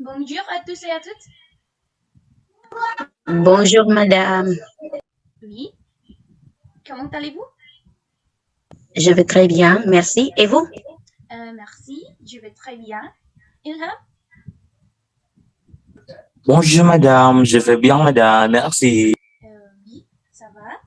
Bonjour à tous et à toutes. Bonjour madame, Oui, comment allez-vous? je vais très bien, merci. Et vous? Merci, je vais très bien. Ilham? Bonjour madame, je vais bien madame, merci. Oui, ça va.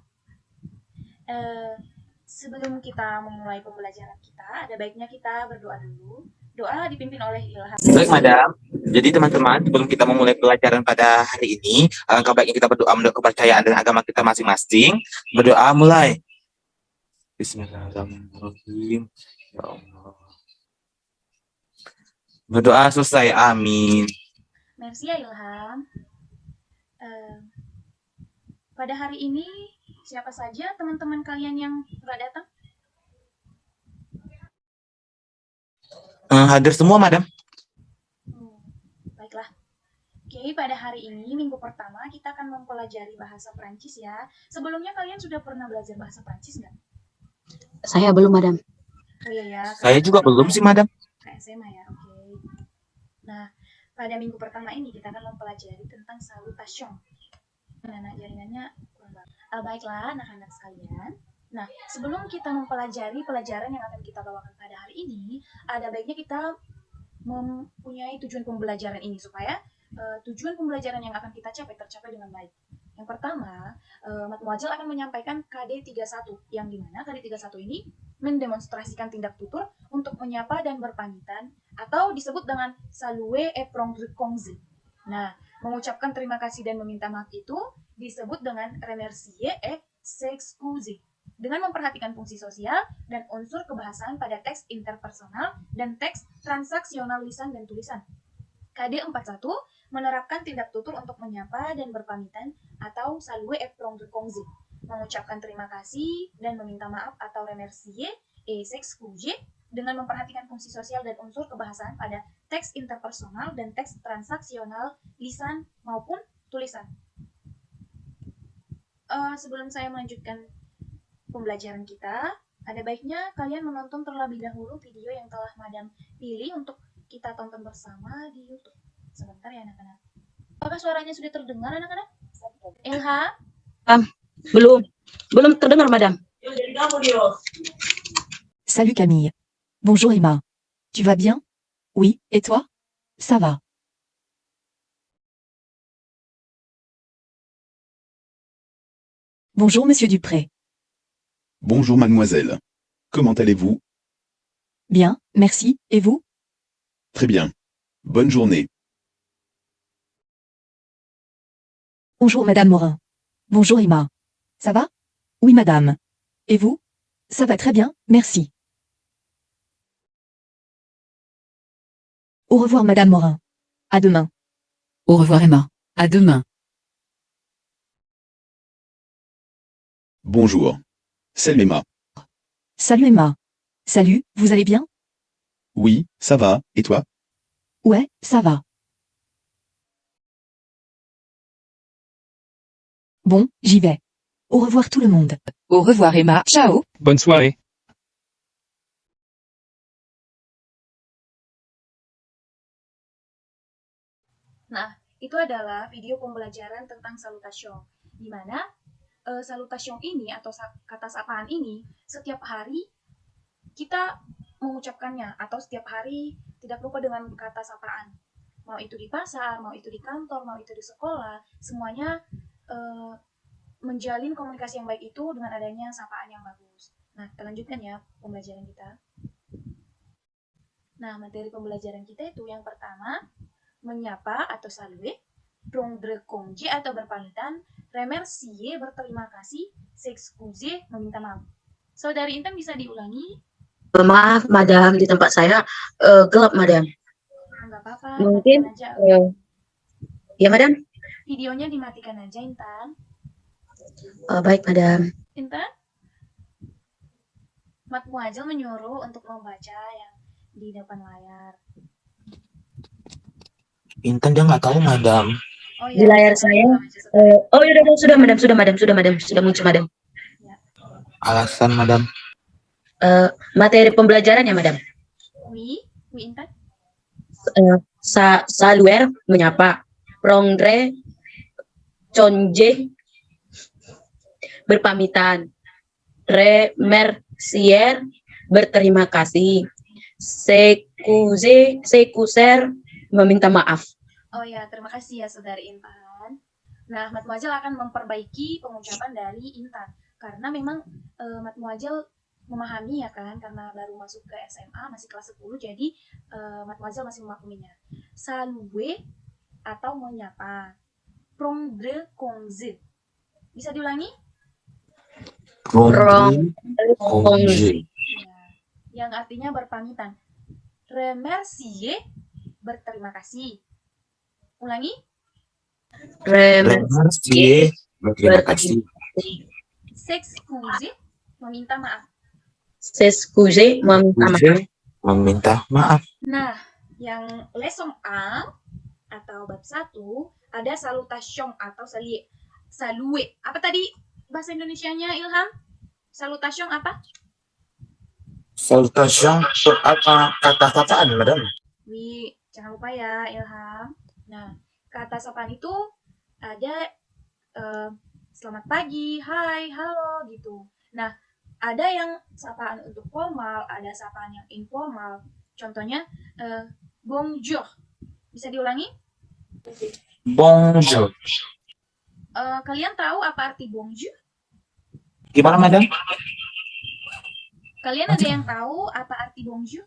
Sebelum kita memulai pembelajaran kita, ada baiknya kita berdoa dulu. Doa dipimpin oleh Ilham. Baik madam, jadi teman-teman sebelum kita memulai pelajaran pada hari ini, alangkah baiknya kita berdoa menurut kepercayaan dan agama kita masing-masing. Berdoa mulai. Bismillahirrahmanirrahim. Ya Allah. Berdoa selesai, amin. Merci ya Ilham. Pada hari ini, siapa saja teman-teman kalian yang telah datang? Hadir semua madam. Baiklah. Oke, pada hari ini, minggu pertama, kita akan mempelajari bahasa Prancis ya. Sebelumnya kalian sudah pernah belajar bahasa Prancis nggak? Saya belum madam. Oh iya ya. Saya juga belum sih madam. Kayak SMA ya, oke. Nah, pada minggu pertama ini kita akan mempelajari tentang salutation. Nah, jaringannya kurang banget. Baiklah, anak-anak sekalian. Nah, sebelum kita mempelajari pelajaran yang akan kita bawakan pada hari ini, ada baiknya kita mempunyai tujuan pembelajaran ini supaya tujuan pembelajaran yang akan kita capai tercapai dengan baik. Yang pertama, Mademoiselle akan menyampaikan KD31, yang dimana KD31 ini mendemonstrasikan tindak tutur untuk menyapa dan berpamitan, atau disebut dengan saluer et prendre congé. Nah, mengucapkan terima kasih dan meminta maaf itu disebut dengan remercier et s'excuser. Dengan memperhatikan fungsi sosial dan unsur kebahasaan pada teks interpersonal dan teks transaksional lisan dan tulisan. KD41 menerapkan tindak tutur untuk menyapa dan berpamitan atau saluer et prendre congé, mengucapkan terima kasih dan meminta maaf atau remercier et s'excuser dengan memperhatikan fungsi sosial dan unsur kebahasaan pada teks interpersonal dan teks transaksional lisan maupun tulisan. Sebelum saya melanjutkan pembelajaran kita, ada baiknya kalian menonton terlebih dahulu video yang telah Madam pilih untuk kita tonton bersama di YouTube. Sebentar ya anak-anak. Apakah suaranya sudah terdengar anak-anak? Ilham? Belum terdengar madam. Salut Camille. Bonjour Emma. Tu vas bien? Oui, et toi? Ça va. Bonjour Monsieur Dupré. Bonjour mademoiselle. Comment allez-vous? Bien, merci, et vous? Très bien. Bonne journée. Bonjour Madame Morin. Bonjour Emma. Ça va? Oui madame. Et vous? Ça va très bien, merci. Au revoir Madame Morin. À demain. Au revoir Emma. À demain. Bonjour. Salut Emma. Salut Emma. Salut, vous allez bien? Oui, ça va, et toi? Ouais, ça va. Bon, j'y vais. Au revoir tout le monde. Au revoir Emma. Ciao. Bonne soirée. Nah, itu adalah video pembelajaran tentang salutation, di mana salutation ini atau kata sapaan ini setiap hari kita mengucapkannya, atau setiap hari tidak lupa dengan kata sapaan. Mau itu di pasar, mau itu di kantor, mau itu di sekolah, semuanya menjalin komunikasi yang baik itu dengan adanya sapaan yang bagus. Nah, kita lanjutkan ya pembelajaran kita. Nah, materi pembelajaran kita itu yang pertama, menyapa atau saluer, prendre congé atau berpamitan, remercier berterima kasih, s'excuser meminta maaf. Saudari Intan bisa diulangi? Maaf madam, di tempat saya gelap madam. Enggak apa-apa. Mungkin aja. Ya madam. Videonya dimatikan aja Intan. Baik madam. Intan? Mademoiselle menyuruh untuk membaca yang di depan layar. Intan dia nggak tahu madam. Oh, Di layar saya. Oh ya sudah madam, sudah muncul madam. Ya. Alasan madam. Materi pembelajaran ya madam. Oui, Intan. Saluer menyapa. Prendre conje berpamitan. Remercier berterima kasih. Sekuser meminta maaf. Oh ya, terima kasih ya Saudari Intan. Nah, Mademoiselle akan memperbaiki pengucapan dari Intan. Karena memang Mademoiselle memahami ya kan, karena baru masuk ke SMA, masih kelas 10, jadi Mademoiselle masih memaklumnya. Saluer atau menyapa. Prendre congé. Bisa diulangi? Congé. Ya, yang artinya berpamitan. Remercier berterima kasih. Ulangi. Remercier berterima kasih. S'excuser meminta maaf. Seskuje meminta maaf. Congé meminta maaf. Nah, yang leçon 1 atau bab 1 ada salutation atau salue. Apa tadi bahasa Indonesianya, Ilham? Salutation apa? Salutation apa kata sapaan, Madam? Wih, jangan lupa ya, Ilham. Nah, kata sapaan itu ada selamat pagi, hai, halo gitu. Nah, ada yang sapaan untuk formal, ada sapaan yang informal. Contohnya bonjour. Bisa diulangi? Bonjour. Kalian tahu apa arti bonjour? Gimana, Madam? Kalian ada yang tahu apa arti bonjour?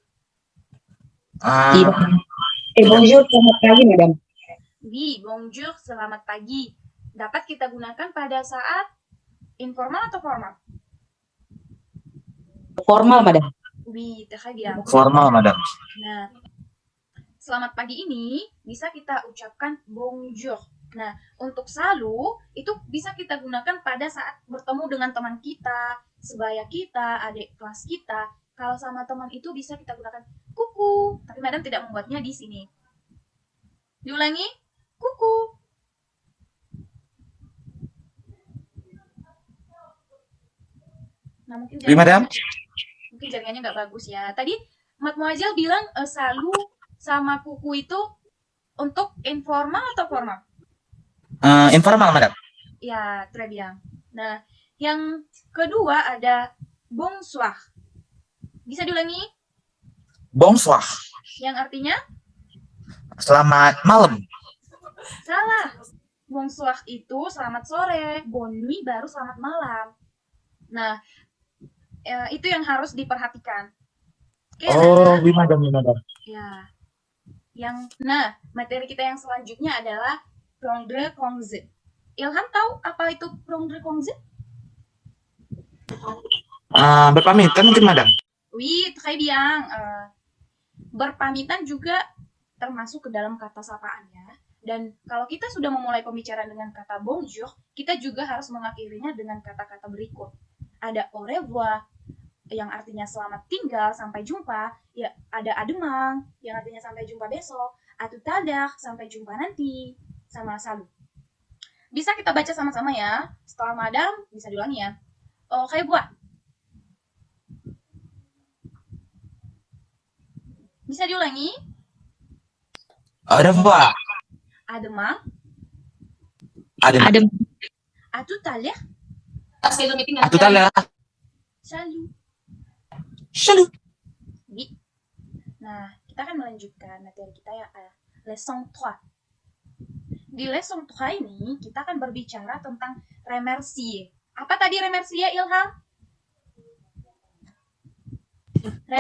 Tidak. Bonjour, selamat pagi, Madam. Oui, bonjour, selamat pagi. Dapat kita gunakan pada saat informal atau formal? Formal, Madam. Oui, très bien. Formal, Madam. Nah, selamat pagi ini bisa kita ucapkan bonjour. Nah, untuk salu itu bisa kita gunakan pada saat bertemu dengan teman kita, sebaya kita, adik kelas kita. Kalau sama teman itu bisa kita gunakan kuku, tapi Madam tidak membuatnya di sini. Diulangi, kuku. Nah, mungkin Madam? jaringannya nggak bagus ya. Tadi Mademoiselle bilang salu sama kuku itu untuk informal atau formal? Informal, Madam. Ya, très bien. Nah, yang kedua ada bonsoir. Bisa diulangi? Bonsoir. Yang artinya? Selamat malam. Salah. Bonsoir itu selamat sore. Bonne nuit baru selamat malam. Nah, itu yang harus diperhatikan. Oke, Oh, oui, Madam, oui, Madam. ya. Nah, materi kita yang selanjutnya adalah prendre congé. Ilham tahu apa itu prendre congé? Berpamitan mungkin, Madam. Oui, très bien. Berpamitan juga termasuk ke dalam kata sapaan ya. Dan kalau kita sudah memulai pembicaraan dengan kata bonjour, kita juga harus mengakhirinya dengan kata-kata berikut. Ada au revoir yang artinya selamat tinggal, sampai jumpa. Ya, ada à demain yang artinya sampai jumpa besok. À tout à l'heure, sampai jumpa nanti. Sama salut. Bisa kita baca sama-sama ya. Setelah Madam bisa diulangi ya. Au revoir. Bisa diulangi? Au revoir. À demain. Ada. À tout à l'heure. Atu tala. Salut. Salut. Oui. Nah, kita akan melanjutkan materi kita ya, leçon 3. Di leçon 3 ini, kita akan berbicara tentang remercier. Apa tadi remercier, Ilham?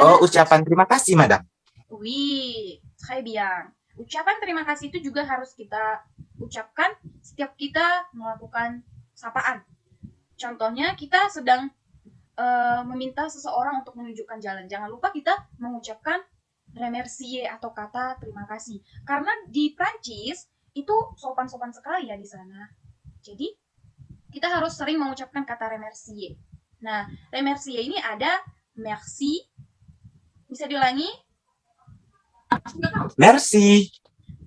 Oh, ucapan terima kasih, Madam. Oui, très bien. Ucapan terima kasih itu juga harus kita ucapkan setiap kita melakukan sapaan. Contohnya, kita sedang meminta seseorang untuk menunjukkan jalan. Jangan lupa kita mengucapkan remercier atau kata terima kasih. Karena di Prancis itu sopan-sopan sekali ya di sana. Jadi kita harus sering mengucapkan kata remercier. Nah, remercier ini ada merci. Bisa diulangi? Merci.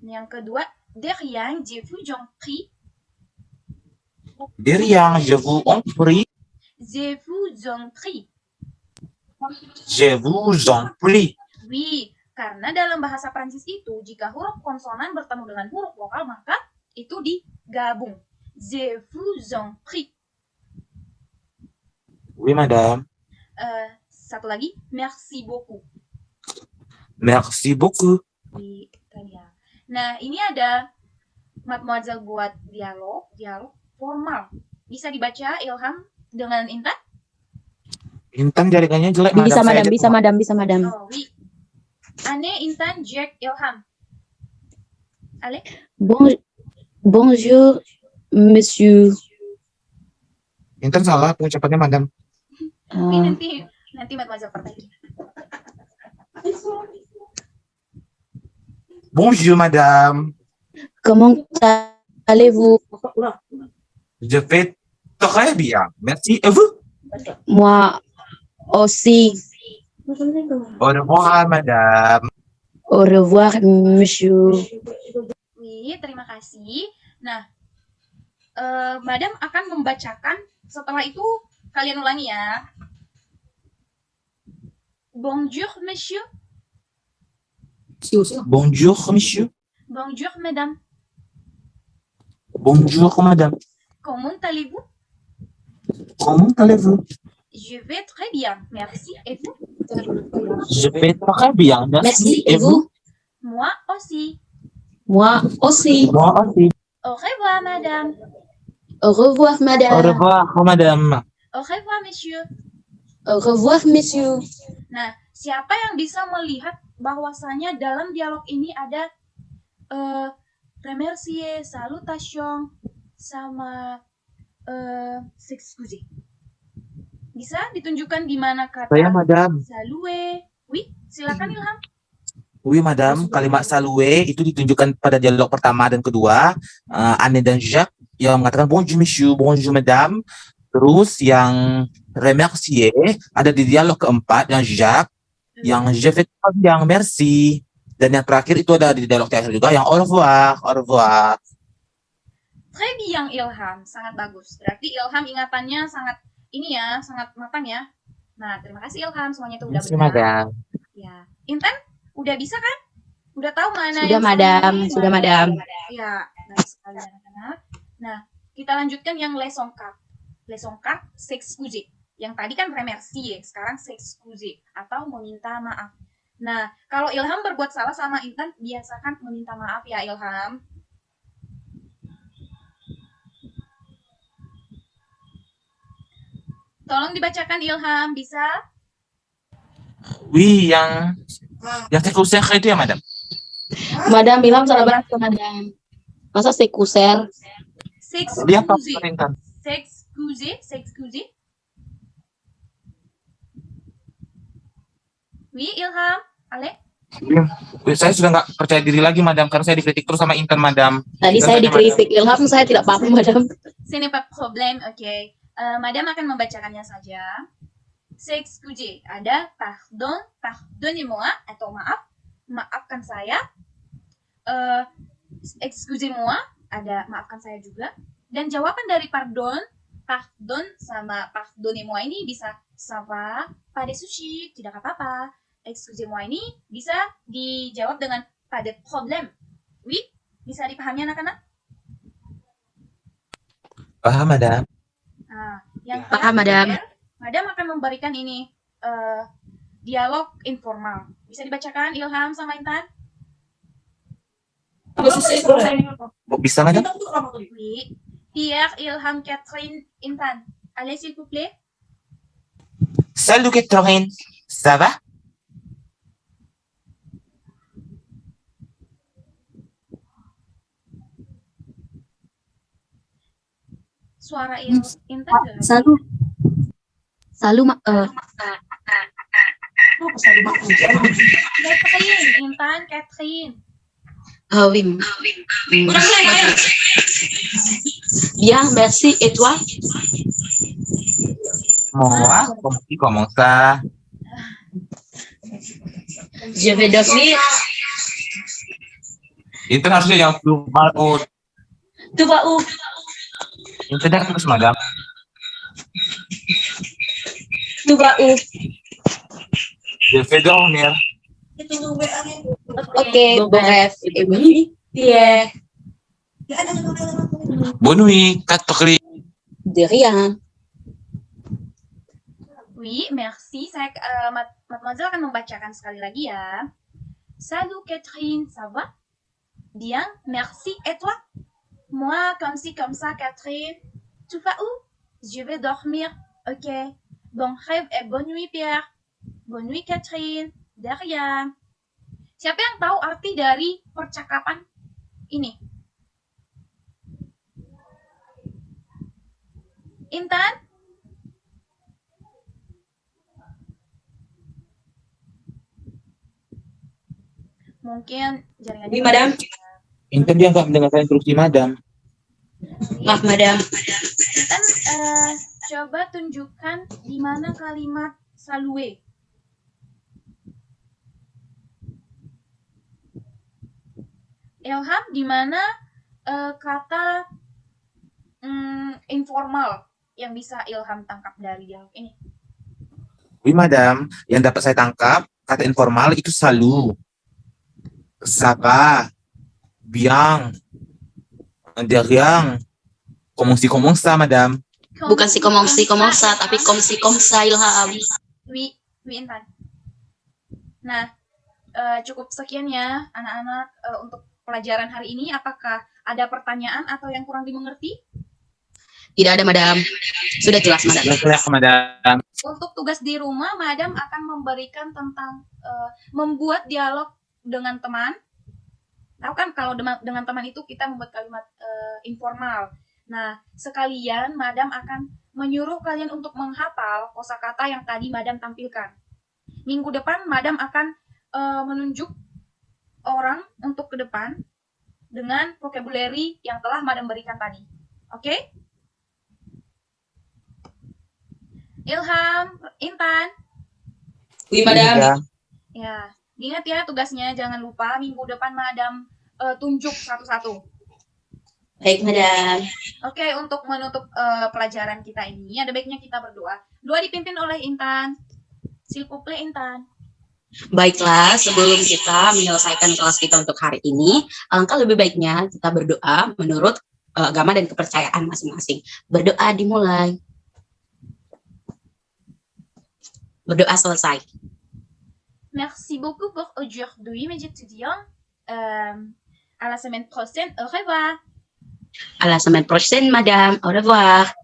Yang kedua, de rien, je vous en prie. De rien, je vous en prie. Je vous en prie. Je vous en prie. Oui, Karena dalam bahasa Prancis itu, jika huruf konsonan bertemu dengan huruf vokal, maka itu digabung. Je vous en prie. Oui, madame. Satu lagi, merci beaucoup. Merci beaucoup. Oui, très bien. Nah, ini ada Mademoiselle buat dialog formal. Bisa dibaca Ilham dengan Intan? Intan jaringannya jelek, Bisa madam. madam, bisa madam, bisa madam. Oh, oui. Anne, Intan, Jack, Ilham. Allez. Bonjour, monsieur. Intan salah pengucapannya, madam. Oui, nanti Mademoiselle perbaiki. Bonjour, madame. Comment allez-vous? Je vais très bien. Merci. Et vous? Moi aussi. Au revoir, madame. Au revoir, monsieur. Oui, terima kasih. Nah, Madam akan membacakan. Setelah itu kalian ulangi ya. Bonjour, monsieur. Bonjour, monsieur. Bonjour, madame. Bonjour, madame. Comment allez-vous? Comment allez-vous? Je vais très bien, merci. Et vous? Je vais très bien. Merci. Et vous? Moi aussi. Moi aussi. Moi aussi. Au revoir, madame. Au revoir, Au madame. revoir, madame. Au revoir, monsieur. Au revoir, monsieur. Nah, siapa yang bisa melihat bahwasanya dalam dialog ini ada remercier, salutation, sama s'excuser? Bisa ditunjukkan di mana kata Saya, madam. saluer? Oui, silakan Ilham. Oui, madam. Kalimat saluer itu ditunjukkan pada dialog pertama dan kedua. Anne dan Jacques yang mengatakan bonjour, monsieur, bonjour, madame. Terus yang remercier ada di dialog keempat yang Jacques, yang je vais très bien, merci. Dan yang terakhir itu ada di dialog terakhir juga yang au revoir, au revoir. Très bien Ilham, sangat bagus. Berarti Ilham ingatannya sangat ini ya, sangat matang ya. Nah, terima kasih Ilham, semuanya itu udah Merci, benar. madam. Ya, Intan, udah bisa kan? Udah tahu mana Sudah, yang madam. salah, Sudah, mana yang madam. benar. Ya, baik sekali anak-anak. Nah, kita lanjutkan yang leçon 4. Leçon 4, s'excuser. Yang tadi kan remercier, sekarang s'excuser atau meminta maaf. Nah, kalau Ilham berbuat salah sama Intan, biasakan meminta maaf ya Ilham. Tolong dibacakan Ilham, bisa? Oui, yang sekuser itu ya, madam. Madam, Ilham salah baca, madam. Masa sekuser? Dia apa, S'excuser. Intan? S'excuser. Oui, Ilham. Ale? Saya sudah nggak percaya diri lagi, madam, karena saya dikritik terus sama Intan, madam. Tadi saya dikritik Ilham, saya tidak paham, madam. Ce n'est pas problème, oke. Madam akan membacakannya saja. S'excuser. Ada pardon, pardonnez-moi, atau maaf, maafkan saya. Excusez-moi, ada maafkan saya juga. Dan jawaban dari pardon sama pardonnez-moi ini bisa ça va, pas de souci, tidak apa-apa. Excusez-moi ini bisa dijawab dengan pas de problème. Oui, bisa dipahami anak-anak? Paham, madam. Nah, yang Paham, madam. Madam akan memberikan ini dialog informal. Bisa dibacakan Ilham sama Intan? Bisa, madam? Oui. Pierre, Ilham, Catherine, Intan. Allez, s'il vous plaît. Salut, Catherine. Ça va? Suara Intan enggak? Salut, Catherine, Intan, Catherine. oui. Bien, merci. Et toi? Moi, comment ça? Je vais dormir. Intan harusnya yang normal. Oh, Tu vas où? Intan yang terus, madam. Tu vas où? Je vais dormir. Ok, bon rêve et bonne nuit. Pierre. Bonne nuit, Catherine. De rien. Oui, merci. Mademoiselle akan membacakan sekali lagi ya. Salut Catherine, ça va? Bien, merci. Et toi? Moi, comme ci, comme ça, Catherine. Tu vas où? Je vais dormir. Ok. Bon rêve et bonne nuit, Pierre. Bonne nuit, Catherine. De rien. Siapa yang tahu arti dari percakapan ini? Intan? Mungkin jaringannya. Oui, madame. Intan dia nggak mendengarkan instruksi madam. Maaf, madame. Intan, coba tunjukkan di mana kalimat salue. Ilham, di mana kata informal yang bisa Ilham tangkap dari dialog ini? Oui, madam. Yang dapat saya tangkap, kata informal itu salut. Ça va. Bien. De rien. Comment ça, madam? Bukan si komong sa, tapi kom sa Ilham. Oui, Intan. Nah, cukup sekian ya anak-anak untuk pelajaran hari ini. Apakah ada pertanyaan atau yang kurang dimengerti? Tidak ada, madam. Sudah jelas, madam. Jelas, madam. Untuk tugas di rumah, madam akan memberikan tentang membuat dialog dengan teman. Tahu kan kalau dengan teman itu kita membuat kalimat informal. Nah, sekalian madam akan menyuruh kalian untuk menghafal kosakata yang tadi madam tampilkan. Minggu depan madam akan menunjuk orang untuk ke depan dengan vocabulary yang telah madam berikan tadi. Oke? Ilham, Intan. Oui, madam. Ya, ingat ya tugasnya, jangan lupa minggu depan madam tunjuk satu-satu. Baik, madam. Oke, untuk menutup pelajaran kita ini, ada baiknya kita berdoa. Doa dipimpin oleh Intan. S'il vous plaît, Intan. Baiklah, sebelum kita menyelesaikan kelas kita untuk hari ini, alangkah lebih baiknya kita berdoa menurut agama dan kepercayaan masing-masing. Berdoa dimulai. Berdoa selesai. Merci beaucoup pour aujourd'hui, mes étudiants. À la semaine prochaine. Au revoir. À la semaine prochaine, madame. Au revoir.